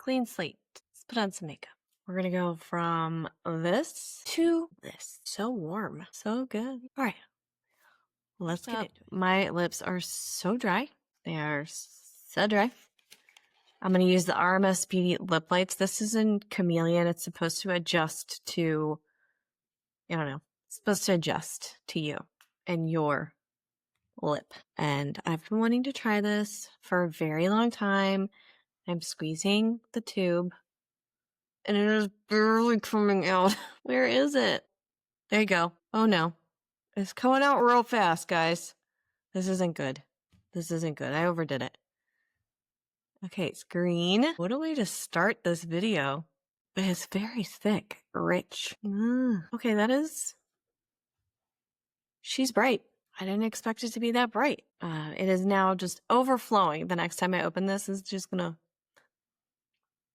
Clean slate. Let's put on some makeup. We're going to go from this to this. So warm. So good. All right. Let's get into it. My lips are so dry. They are so dry. I'm going to use the RMS Beauty Lip Lights. This is in Chameleon. It's supposed to adjust to, I don't know, it's supposed to adjust to you and your lip. And I've been wanting to try this for a very long time. I'm squeezing the tube and it is barely coming out. Where is it? There you go. Oh no. It's coming out real fast, guys. This isn't good. This isn't good. I overdid it. Okay, it's green. What a way to start this video. But it's very thick, rich. Okay, that is... She's bright. I didn't expect it to be that bright. It is now just overflowing. The next time I open this, it's just gonna...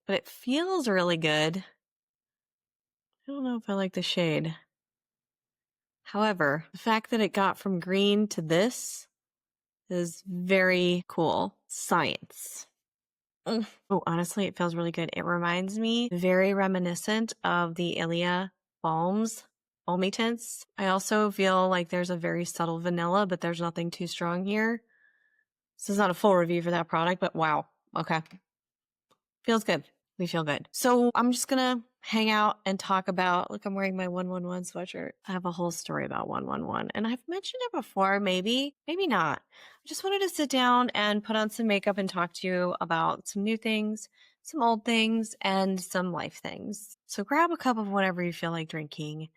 But it feels really good. I don't know if I like the shade. However, the fact that it got from green to this is very cool. Science. Oh, honestly, it feels really good. It reminds me, very reminiscent of the Ilia balmy tints. I also feel like there's a very subtle vanilla, but there's nothing too strong here. This is not a full review for that product, but wow. Okay. Feels good. We feel good. So I'm just going to hang out and talk about, look, I'm wearing my 111 sweatshirt. I have a whole story about 111 and I've mentioned it before, maybe not. I just wanted to sit down and put on some makeup and talk to you about some new things, some old things, and some life things. So grab a cup of whatever you feel like drinking.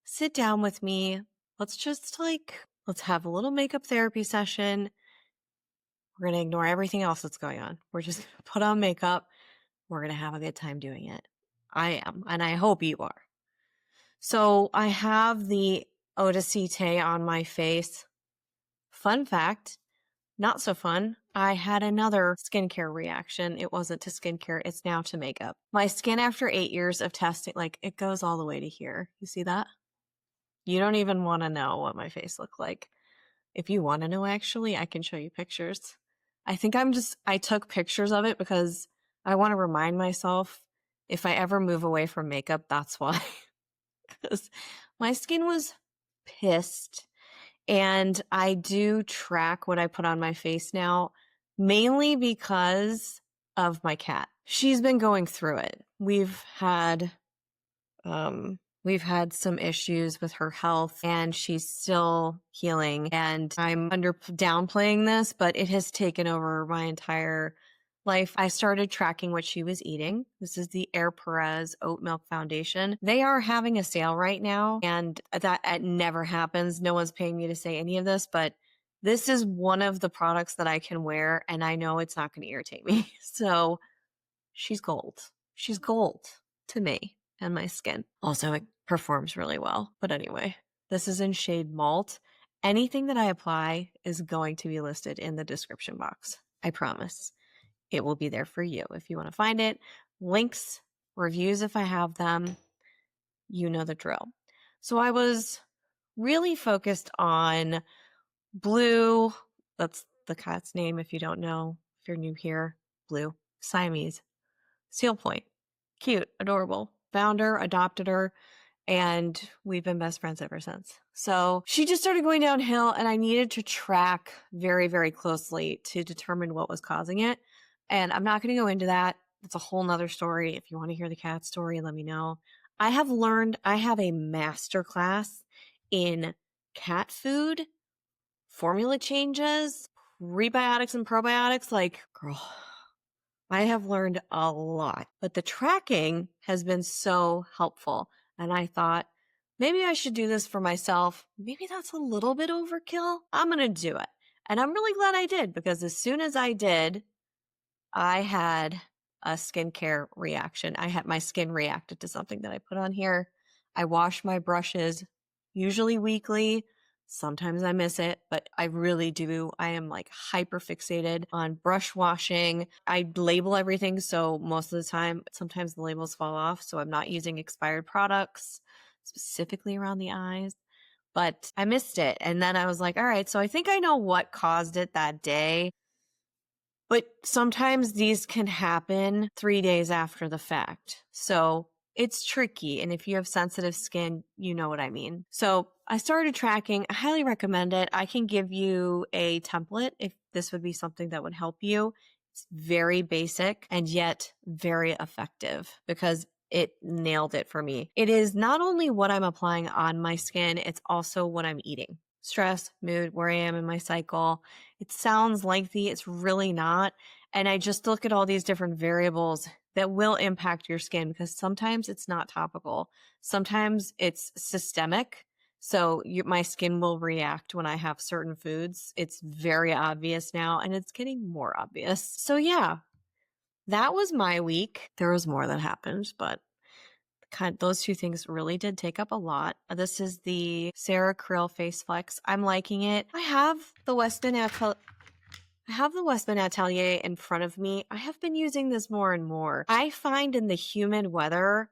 Sit down with me. Let's have a little makeup therapy session. We're going to ignore everything else that's going on. We're just going to put on makeup. We're going to have a good time doing it. I am, and I hope you are. So I have the Eau de Cité on my face. Fun fact, not so fun. I had another skincare reaction. It wasn't to skincare. It's now to makeup. My skin after 8 years of testing, like it goes all the way to here. You see that? You don't even want to know what my face looked like. If you want to know, actually, I can show you pictures. I think I took pictures of it because I want to remind myself if I ever move away from makeup, that's why. Because my skin was pissed. And I do track what I put on my face now, mainly because of my cat. She's been going through it. We've had some issues with her health and she's still healing. And I'm downplaying this, but it has taken over my entire life. I started tracking what she was eating. This is the Air Perez Oat Milk Foundation. They are having a sale right now, and that never happens. No one's paying me to say any of this, but this is one of the products that I can wear, and I know it's not going to irritate me. So she's gold. She's gold to me and my skin. Also, it performs really well. But anyway, this is in shade Malt. Anything that I apply is going to be listed in the description box. I promise. It will be there for you if you want to find it. Links, reviews if I have them. You know the drill. So I was really focused on Blue. That's the cat's name if you don't know. If you're new here, Blue. Siamese. Seal Point. Cute. Adorable. Found her, adopted her, and we've been best friends ever since. So she just started going downhill and I needed to track very, very closely to determine what was causing it. And I'm not going to go into that. It's a whole nother story. If you want to hear the cat story, let me know. I have a master class in cat food, formula changes, prebiotics and probiotics. Like, girl, I have learned a lot. But the tracking has been so helpful. And I thought, maybe I should do this for myself. Maybe that's a little bit overkill. I'm going to do it. And I'm really glad I did, because as soon as I did, I had a skincare reaction. My skin reacted to something that I put on here. I wash my brushes usually weekly. Sometimes I miss it, but I really do. I am like hyper fixated on brush washing. I label everything. So most of the time, sometimes the labels fall off. So I'm not using expired products, specifically around the eyes. But I missed it. And then I was like, all right, so I think I know what caused it that day. But sometimes these can happen 3 days after the fact. So it's tricky. And if you have sensitive skin, you know what I mean. So I started tracking. I highly recommend it. I can give you a template if this would be something that would help you. It's very basic and yet very effective because it nailed it for me. It is not only what I'm applying on my skin, it's also what I'm eating. Stress, mood, where I am in my cycle. It sounds lengthy. It's really not. And I just look at all these different variables that will impact your skin because sometimes it's not topical. Sometimes it's systemic. So my skin will react when I have certain foods. It's very obvious now and it's getting more obvious. So yeah, that was my week. There was more that happened, but those two things really did take up a lot. This is the Sarah Krill Face Flex. I'm liking it. I have the Westman Atelier in front of me. I have been using this more and more. I find in the humid weather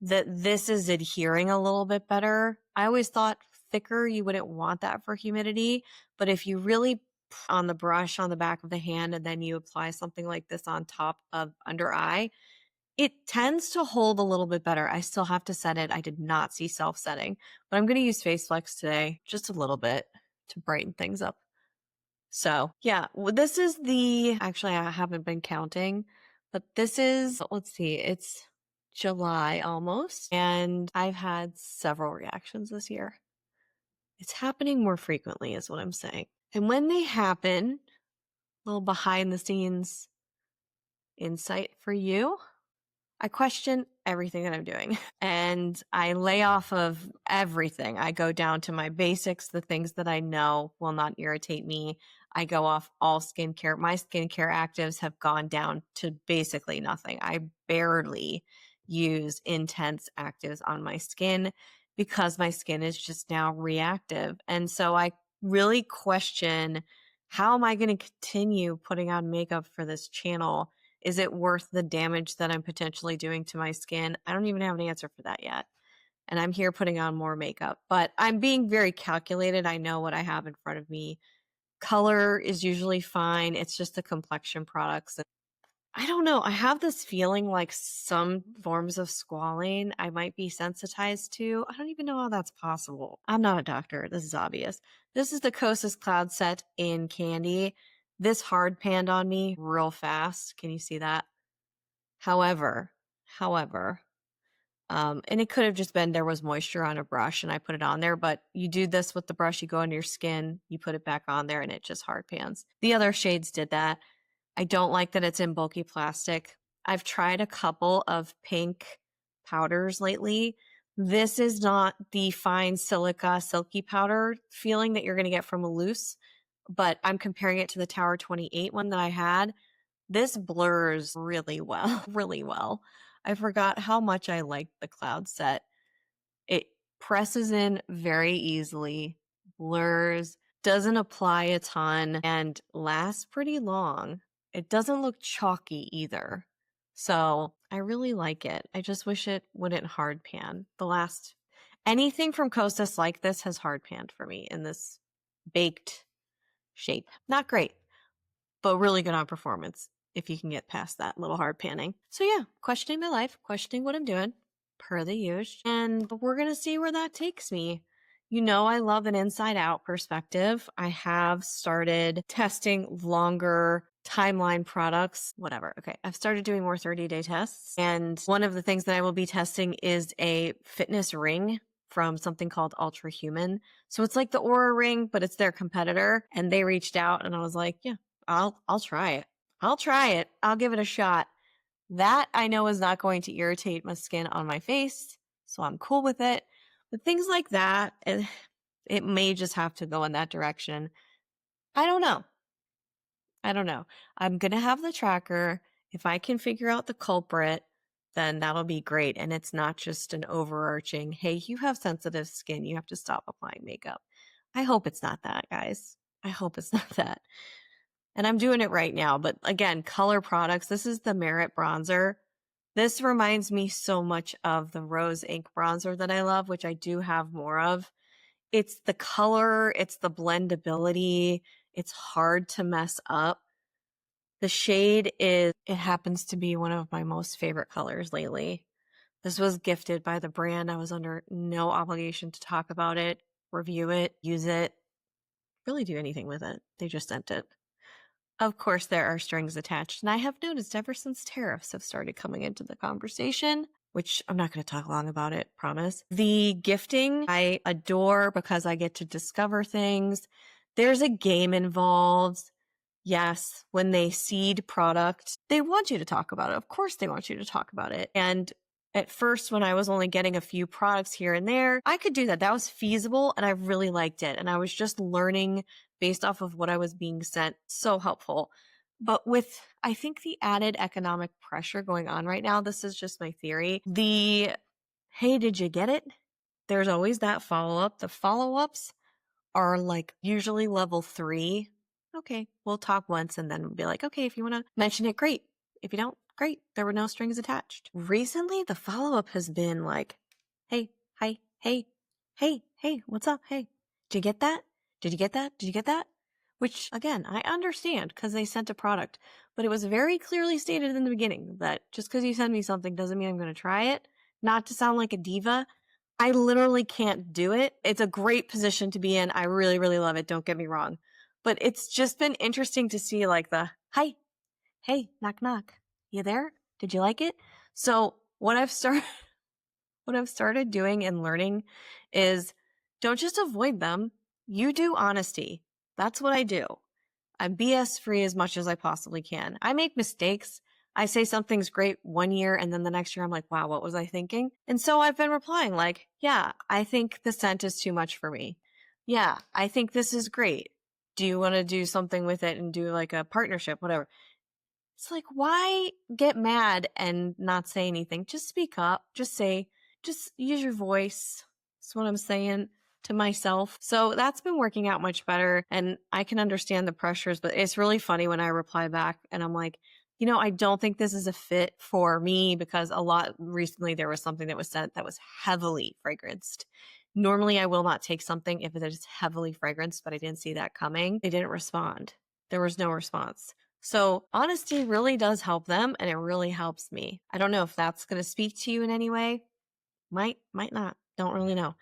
that this is adhering a little bit better. I always thought thicker, you wouldn't want that for humidity, but if you really on the brush on the back of the hand and then you apply something like this on top of under eye, it tends to hold a little bit better. I still have to set it. I did not see self-setting, but I'm going to use Face Flex today just a little bit to brighten things up. So yeah, this is actually I haven't been counting, but this is, let's see, it's July almost, and I've had several reactions this year. It's happening more frequently is what I'm saying. And when they happen, a little behind the scenes insight for you. I question everything that I'm doing and I lay off of everything. I go down to my basics, the things that I know will not irritate me. I go off all skincare. My skincare actives have gone down to basically nothing. I barely use intense actives on my skin because my skin is just now reactive. And so I really question, how am I going to continue putting on makeup for this channel? Is it worth the damage that I'm potentially doing to my skin? I don't even have an answer for that yet. And I'm here putting on more makeup, but I'm being very calculated. I know what I have in front of me. Color is usually fine. It's just the complexion products. I don't know. I have this feeling like some forms of squalane I might be sensitized to. I don't even know how that's possible. I'm not a doctor. This is obvious. This is the Kosas Cloud Set in Candy. This hard panned on me real fast. Can you see that? However, and it could have just been there was moisture on a brush and I put it on there, but you do this with the brush, you go into your skin, you put it back on there and it just hard pans. The other shades did that. I don't like that it's in bulky plastic. I've tried a couple of pink powders lately. This is not the fine silica silky powder feeling that you're going to get from a loose, but I'm comparing it to the Tower 28 one that I had. This blurs really well, really well. I forgot how much I liked the Cloud Set. It presses in very easily, blurs, doesn't apply a ton, and lasts pretty long. It doesn't look chalky either. So I really like it. I just wish it wouldn't hard pan. Anything from Kosas like this has hard panned for me in this baked shape. Not great, but really good on performance if you can get past that little hard panning. So yeah, questioning my life, questioning what I'm doing, per the usual, and we're going to see where that takes me. You know, I love an inside out perspective. I have started testing longer timeline products, whatever. Okay. I've started doing more 30-day tests. And one of the things that I will be testing is a fitness ring from something called Ultra Human. So it's like the Aura ring, but it's their competitor. And they reached out and I was like, yeah, I'll try it. I'll try it. I'll give it a shot. That I know is not going to irritate my skin on my face, so I'm cool with it. But things like that, it may just have to go in that direction. I don't know. I'm going to have the tracker. If I can figure out the culprit, then that'll be great. And it's not just an overarching, hey, you have sensitive skin, you have to stop applying makeup. I hope it's not that, guys. I hope it's not that. And I'm doing it right now. But again, color products. This is the Merit bronzer. This reminds me so much of the Rose Ink bronzer that I love, which I do have more of. It's the color, it's the blendability. It's hard to mess up. The shade it happens to be one of my most favorite colors lately. This was gifted by the brand. I was under no obligation to talk about it, review it, use it, really do anything with it. They just sent it. Of course, there are strings attached, and I have noticed ever since tariffs have started coming into the conversation, which I'm not going to talk long about it, promise. The gifting I adore because I get to discover things. There's a game involved. Yes, when they seed product, they want you to talk about it. Of course, they want you to talk about it. And at first, when I was only getting a few products here and there, I could do that. That was feasible, and I really liked it. And I was just learning based off of what I was being sent. So helpful. But with, I think, the added economic pressure going on right now, this is just my theory. Hey, did you get it? There's always that follow up. The follow ups are like usually level 3. Okay, we'll talk once and then we'll be like, okay, if you want to mention it, great. If you don't, great. There were no strings attached. Recently, the follow up has been like, hey, hi, hey, what's up? Hey, did you get that? Did you get that? Did you get that? Which, again, I understand because they sent a product, but it was very clearly stated in the beginning that just because you send me something doesn't mean I'm going to try it. Not to sound like a diva, I literally can't do it. It's a great position to be in. I really, really love it. Don't get me wrong. But it's just been interesting to see like the, hi, hey, knock, knock. You there? Did you like it? So what I've started doing and learning is don't just avoid them. You do honesty. That's what I do. I'm BS free as much as I possibly can. I make mistakes. I say something's great one year and then the next year I'm like, wow, what was I thinking? And so I've been replying like, yeah, I think the scent is too much for me. Yeah, I think this is great. Do you want to do something with it and do like a partnership, whatever? It's like, why get mad and not say anything? Just speak up. Just use your voice. That's what I'm saying to myself. So that's been working out much better. And I can understand the pressures, but it's really funny when I reply back and I'm like, I don't think this is a fit for me because recently there was something that was sent that was heavily fragranced. Normally I will not take something if it is heavily fragranced, but I didn't see that coming. They didn't respond. There was no response. So honesty really does help them and it really helps me. I don't know if that's going to speak to you in any way. Might not. Don't really know.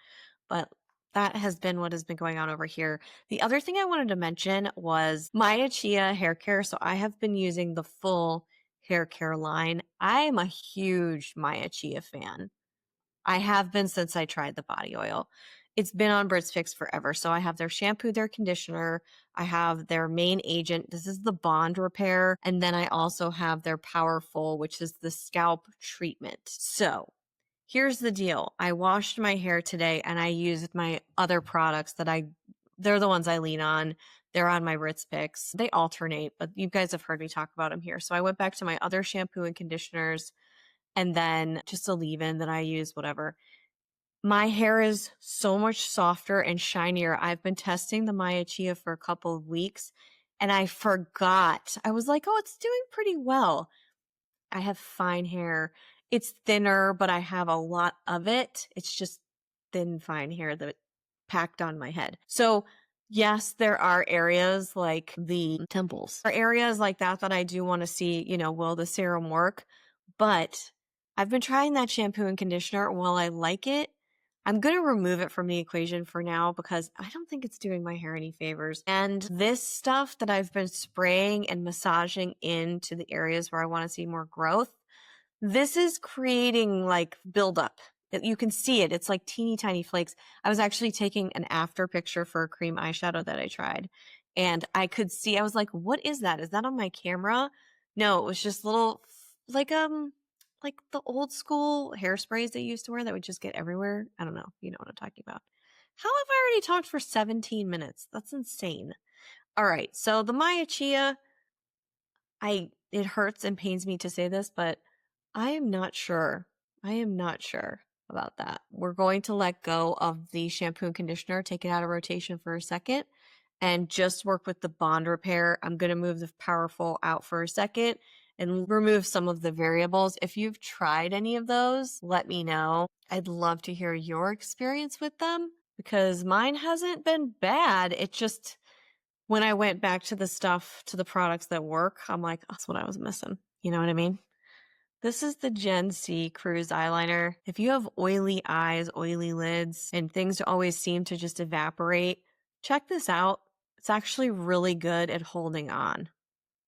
But that has been what has been going on over here. The other thing I wanted to mention was Maya Chia hair care. So I have been using the full hair care line. I am a huge Maya Chia fan. I have been since I tried the body oil. It's been on Britt's Fix forever. So I have their shampoo, their conditioner. I have their main agent. This is the bond repair. And then I also have their powerful, which is the scalp treatment. So here's the deal. I washed my hair today and I used my other products they're the ones I lean on. They're on my Britt's Picks. They alternate, but you guys have heard me talk about them here. So I went back to my other shampoo and conditioners and then just a leave-in that I use, whatever. My hair is so much softer and shinier. I've been testing the Maya Chia for a couple of weeks and I forgot. I was like, oh, it's doing pretty well. I have fine hair. It's thinner, but I have a lot of it. It's just thin, fine hair that packed on my head. So yes, there are areas like the temples, there are areas like that I do want to see, will the serum work? But I've been trying that shampoo and conditioner. While I like it, I'm going to remove it from the equation for now because I don't think it's doing my hair any favors. And this stuff that I've been spraying and massaging into the areas where I want to see more growth, this is creating like buildup. You can see it. It's like teeny tiny flakes. I was actually taking an after picture for a cream eyeshadow that I tried. And I could see, I was like, what is that? Is that on my camera? No, it was just little, like the old school hairsprays they used to wear that would just get everywhere. I don't know. You know what I'm talking about. How have I already talked for 17 minutes? That's insane. All right. So the Maya Chia, it hurts and pains me to say this, but I am not sure. I am not sure about that. We're going to let go of the shampoo and conditioner, take it out of rotation for a second, and just work with the bond repair. I'm going to move the powerful out for a second and remove some of the variables. If you've tried any of those, let me know. I'd love to hear your experience with them because mine hasn't been bad. It just, when I went back to the products that work, I'm like, that's what I was missing. You know what I mean? This is the Gen C Cruise Eyeliner. If you have oily eyes, oily lids, and things always seem to just evaporate, check this out. It's actually really good at holding on.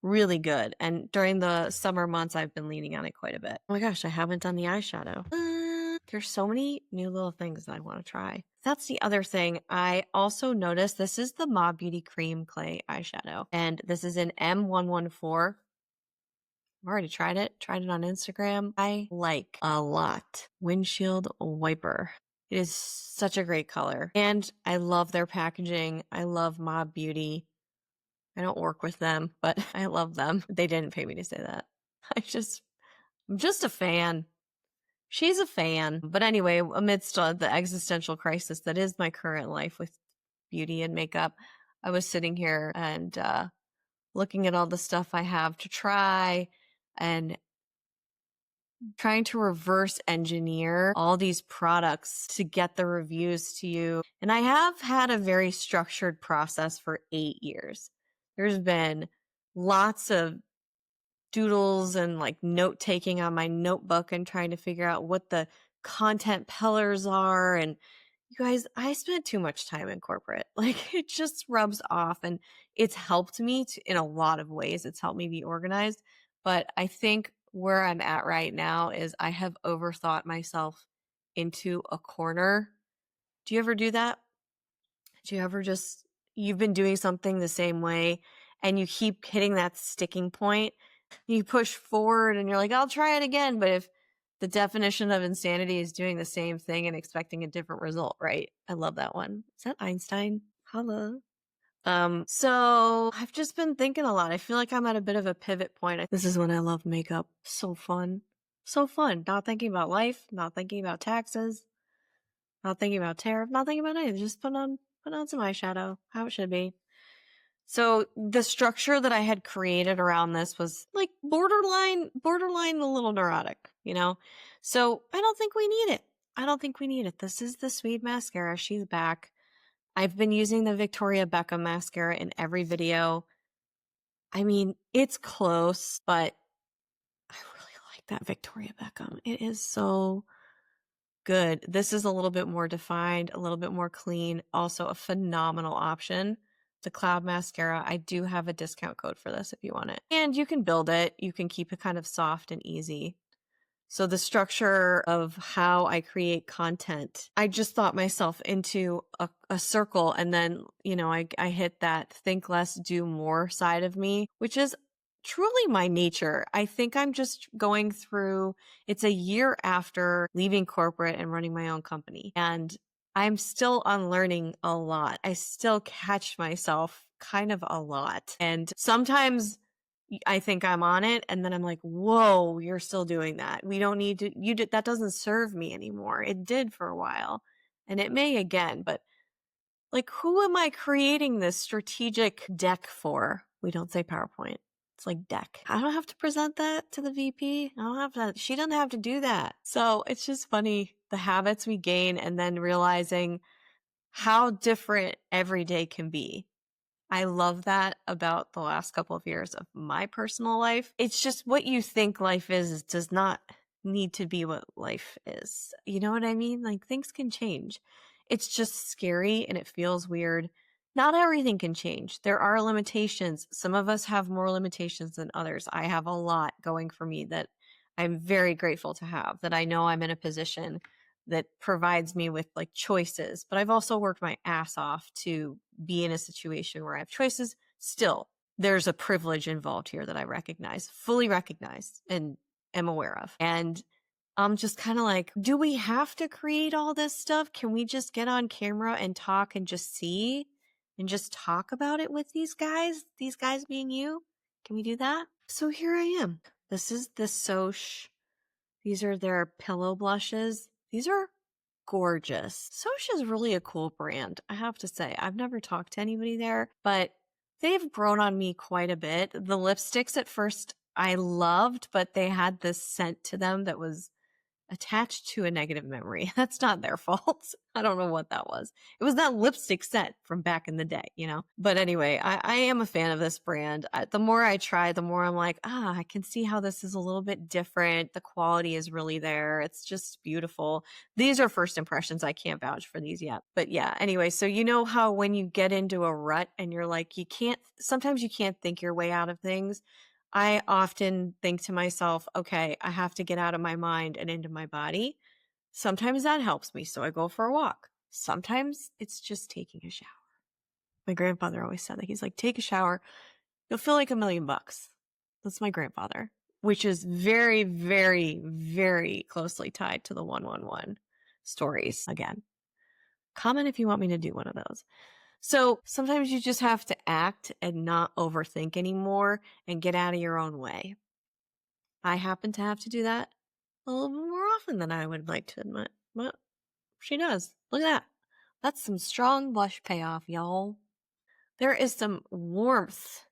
Really good. And during the summer months, I've been leaning on it quite a bit. Oh my gosh, I haven't done the eyeshadow. There's so many new little things that I want to try. That's the other thing. I also noticed this is the Ma Beauty Cream Clay eyeshadow. And this is in M114. I've already tried it on Instagram. I like a lot. Windshield Wiper. It is such a great color. And I love their packaging. I love Mob Beauty. I don't work with them, but I love them. They didn't pay me to say that. I'm just a fan. She's a fan. But anyway, amidst the existential crisis that is my current life with beauty and makeup, I was sitting here and looking at all the stuff I have to try and trying to reverse engineer all these products to get the reviews to you. And I have had a very structured process for 8 years. There's been lots of doodles and like note taking on my notebook and trying to figure out what the content pillars are. And you guys, I spent too much time in corporate. Like it just rubs off, and it's helped me in a lot of ways. It's helped me be organized. But I think where I'm at right now is I have overthought myself into a corner. Do you ever do that? Do you ever you've been doing something the same way and you keep hitting that sticking point? You push forward and you're like, I'll try it again. But if the definition of insanity is doing the same thing and expecting a different result, right? I love that one. Is that Einstein? Hello. So I've just been thinking a lot. I feel like I'm at a bit of a pivot point. This is when I love makeup. So fun. So fun. Not thinking about life, not thinking about taxes, not thinking about tariff, not thinking about anything. Just put on some eyeshadow, how it should be. So the structure that I had created around this was like borderline a little neurotic, you know? So I don't think we need it. This is the Sweed mascara. She's back. I've been using the Victoria Beckham mascara in every video. I mean, it's close, but I really like that Victoria Beckham. It is so good. This is a little bit more defined, a little bit more clean. Also a phenomenal option. The Cloud Mascara. I do have a discount code for this if you want it. And you can build it. You can keep it kind of soft and easy. So the structure of how I create content, I just thought myself into a circle. And then, you know, I hit that think less, do more side of me, which is truly my nature. I think I'm just going through, it's a year after leaving corporate and running my own company. And I'm still unlearning a lot. I still catch myself kind of a lot. And sometimes I think I'm on it, and then I'm like, whoa, you're still doing that. We don't need to, that doesn't serve me anymore. It did for a while, and it may again, but like, who am I creating this strategic deck for? We don't say PowerPoint. It's like deck. I don't have to present that to the VP. I don't have to, she doesn't have to do that. So it's just funny, the habits we gain and then realizing how different every day can be. I love that about the last couple of years of my personal life. It's just what you think life is does not need to be what life is. You know what I mean? Like things can change. It's just scary and it feels weird. Not everything can change. There are limitations. Some of us have more limitations than others. I have a lot going for me that I'm very grateful to have, that I know I'm in a position that provides me with like choices, but I've also worked my ass off to be in a situation where I have choices. Still, there's a privilege involved here that I recognize, fully recognize, and am aware of. And I'm just kind of like, do we have to create all this stuff? Can we just get on camera and talk and just see and just talk about it with these guys being you? Can we do that? So here I am. This is the Soch. These are their pillow blushes. These are gorgeous. Soch is really a cool brand, I have to say. I've never talked to anybody there, but they've grown on me quite a bit. The lipsticks at first I loved, but they had this scent to them that was attached to a negative memory. That's not their fault. I don't know what that was. It was that lipstick set from back in the day, you know? But anyway, I am a fan of this brand. The more I try, the more I'm like, I can see how this is a little bit different. The quality is really there. It's just beautiful. These are first impressions. I can't vouch for these yet. But yeah, anyway, so you know how when you get into a rut and you're like, sometimes you can't think your way out of things. I often think to myself, okay, I have to get out of my mind and into my body. Sometimes that helps me, so I go for a walk. Sometimes it's just taking a shower. My grandfather always said that. He's like, take a shower, you'll feel like $1,000,000. That's my grandfather, which is very, very, very closely tied to the 111 stories. Again, comment if you want me to do one of those. So sometimes you just have to act and not overthink anymore and get out of your own way. I happen to have to do that a little bit more often than I would like to admit, but she does. Look at that. That's some strong blush payoff, y'all. There is some warmth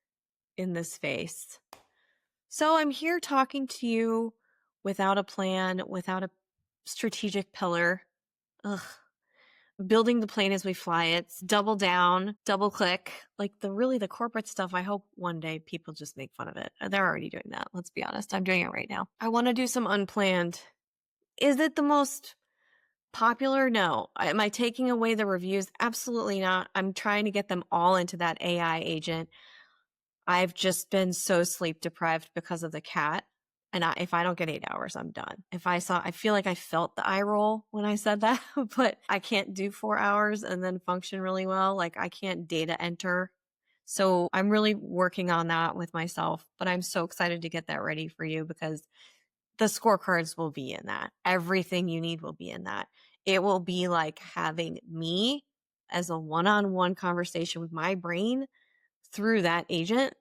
in this face. So I'm here talking to you without a plan, without a strategic pillar. Building the plane as we fly. It's double down, double click. Like the corporate stuff, I hope one day people just make fun of it. They're already doing that. Let's be honest. I'm doing it right now. I want to do some unplanned. Is it the most popular? No. Am I taking away the reviews? Absolutely not. I'm trying to get them all into that AI agent. I've just been so sleep deprived because of the cat. And if I don't get 8 hours, I'm done. I feel like I felt the eye roll when I said that, but I can't do 4 hours and then function really well. Like I can't data enter. So I'm really working on that with myself, but I'm so excited to get that ready for you because the scorecards will be in that. Everything you need will be in that. It will be like having me as a one-on-one conversation with my brain through that agent.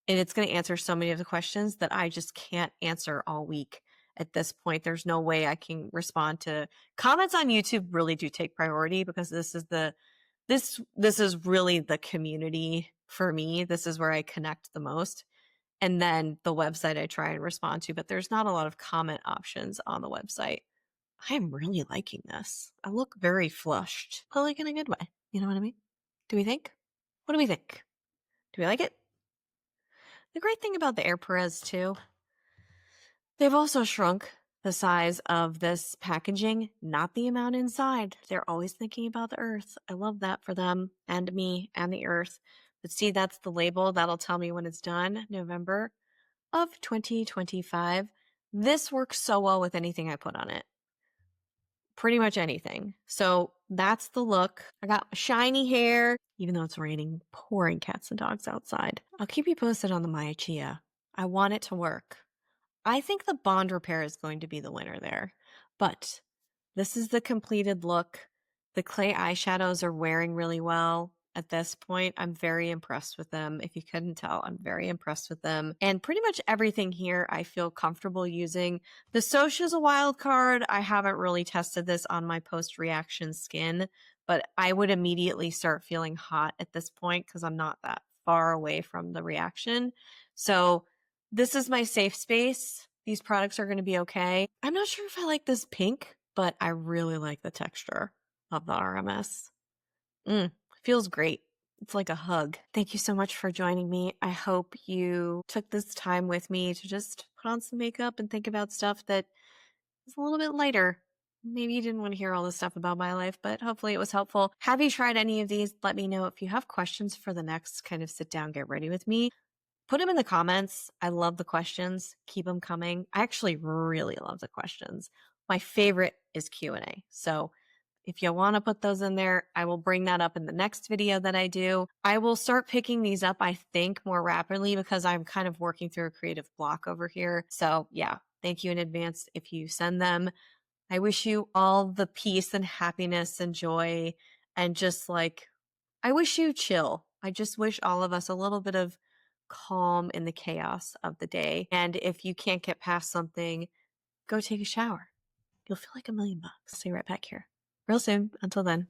And it's going to answer so many of the questions that I just can't answer all week at this point. There's no way I can respond to comments on YouTube. Really do take priority because this is really the community for me. This is where I connect the most. And then the website I try and respond to, but there's not a lot of comment options on the website. I'm really liking this. I look very flushed, but like in a good way. You know what I mean? Do we think? What do we think? Do we like it? The great thing about the Air Perez too, they've also shrunk the size of this packaging, not the amount inside. They're always thinking about the earth. I love that for them and me and the earth. But see, that's the label. That'll tell me when it's done, November of 2025. This works so well with anything I put on it. Pretty much anything. So that's the look. I got shiny hair, even though it's raining, pouring cats and dogs outside. I'll keep you posted on the Maya Chia. I want it to work. I think the bond repair is going to be the winner there, but this is the completed look. The clay eyeshadows are wearing really well. At this point, I'm very impressed with them. If you couldn't tell, I'm very impressed with them. And pretty much everything here I feel comfortable using. The Socia is a wild card. I haven't really tested this on my post-reaction skin, but I would immediately start feeling hot at this point because I'm not that far away from the reaction. So this is my safe space. These products are going to be okay. I'm not sure if I like this pink, but I really like the texture of the RMS. Feels great. It's like a hug. Thank you so much for joining me. I hope you took this time with me to just put on some makeup and think about stuff that is a little bit lighter. Maybe you didn't want to hear all this stuff about my life, but hopefully it was helpful. Have you tried any of these? Let me know if you have questions for the next kind of sit down, get ready with me. Put them in the comments. I love the questions. Keep them coming. I actually really love the questions. My favorite is Q&A. So if you want to put those in there, I will bring that up in the next video that I do. I will start picking these up, I think, more rapidly because I'm kind of working through a creative block over here. So yeah, thank you in advance if you send them. I wish you all the peace and happiness and joy and just like, I wish you chill. I just wish all of us a little bit of calm in the chaos of the day. And if you can't get past something, go take a shower. You'll feel like $1,000,000. See you right back here real soon. Until then.